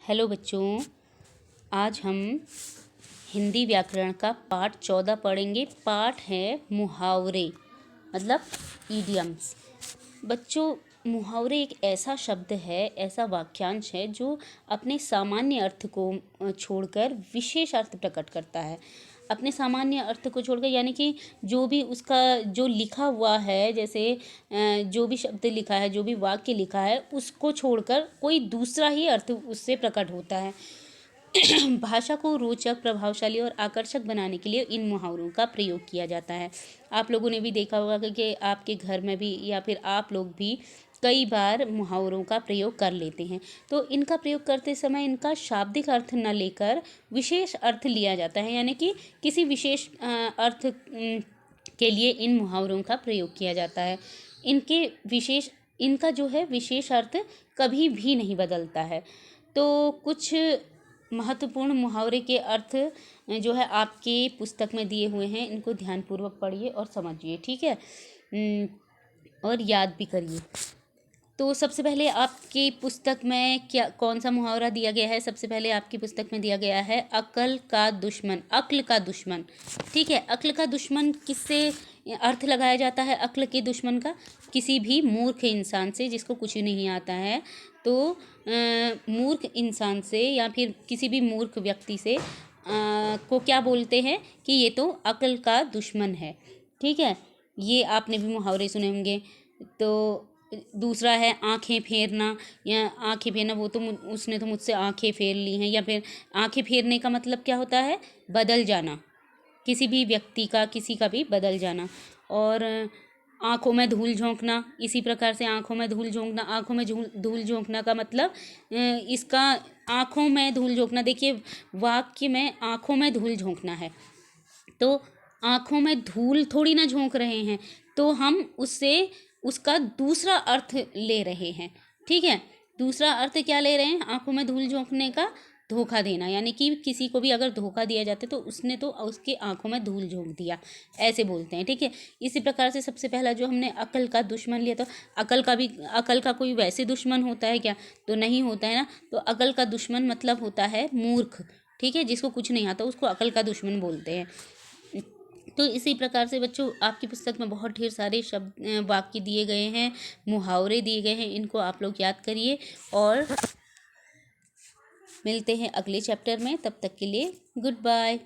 Hello बच्चों, आज हम हिंदी व्याकरण का पाठ 14 पढ़ेंगे। पाठ है मुहावरे, मतलब इडियम्स। बच्चों, मुहावरे एक ऐसा शब्द है, ऐसा वाक्यांश है जो अपने सामान्य अर्थ को छोड़कर विशेष अर्थ प्रकट करता है। अपने सामान्य अर्थ को छोड़कर यानी कि जो भी उसका जो लिखा हुआ है, जैसे जो भी शब्द लिखा है, जो भी वाक्य लिखा है, उसको छोड़कर कोई दूसरा ही अर्थ उससे प्रकट होता है। भाषा को रोचक, प्रभावशाली और आकर्षक बनाने के लिए इन मुहावरों का प्रयोग किया जाता है। आप लोगों ने भी देखा होगा कि आपके घर में भी या फिर आप लोग भी कई बार मुहावरों का प्रयोग कर लेते हैं। तो इनका प्रयोग करते समय इनका शाब्दिक अर्थ न लेकर विशेष अर्थ लिया जाता है, यानी कि किसी विशेष अर्थ के लिए इन मुहावरों का प्रयोग किया जाता है। इनका जो है विशेष अर्थ कभी भी नहीं बदलता है। तो कुछ महत्वपूर्ण मुहावरे के अर्थ जो है आपके पुस्तक में दिए हुए हैं, इनको ध्यानपूर्वक पढ़िए और समझिए, ठीक है, और याद भी करिए। तो सबसे पहले आपकी पुस्तक में कौन सा मुहावरा दिया गया है? सबसे पहले आपकी पुस्तक में दिया गया है अक्ल का दुश्मन। अक्ल का दुश्मन, ठीक है। अक्ल का दुश्मन किससे अर्थ लगाया जाता है? अक्ल के दुश्मन का किसी भी मूर्ख इंसान से, जिसको कुछ नहीं आता है। तो मूर्ख इंसान से या फिर किसी भी मूर्ख व्यक्ति से को क्या बोलते हैं कि ये तो अक्ल का दुश्मन है, ठीक है। ये आपने भी मुहावरे सुने होंगे। तो दूसरा है आंखें फेरना, या आंखें फेरना, वो तो उसने तो मुझसे आंखें फेर ली हैं। या फिर आंखें फेरने का मतलब क्या होता है? बदल जाना, किसी भी व्यक्ति का, किसी का भी बदल जाना। और आँखों में धूल झोंकना, इसी प्रकार से आँखों में धूल झोंकना। आँखों में धूल झोंकना का मतलब इसका आँखों में धूल झोंकना, देखिए वाक्य में आँखों में धूल झोंकना है, तो आँखों में धूल थोड़ी ना झोंक रहे हैं, तो हम उससे उसका दूसरा अर्थ ले रहे हैं, ठीक है। दूसरा अर्थ क्या ले रहे हैं? आँखों में धूल झोंकने का धोखा देना, यानी कि किसी को भी अगर धोखा दिया जाता है तो उसने तो उसके आँखों में धूल झोंक दिया, ऐसे बोलते हैं, ठीक है। इसी प्रकार से सबसे पहला जो हमने अकल का दुश्मन लिया, तो अकल का कोई वैसे दुश्मन होता है क्या? तो नहीं होता है ना। तो अकल का दुश्मन मतलब होता है मूर्ख, ठीक है, जिसको कुछ नहीं आता उसको अकल का दुश्मन बोलते हैं। तो इसी प्रकार से बच्चों आपकी पुस्तक में बहुत ढेर सारे शब्द वाक्य दिए गए हैं, मुहावरे दिए गए हैं, इनको आप लोग याद करिए। और मिलते हैं अगले चैप्टर में, तब तक के लिए गुड बाय।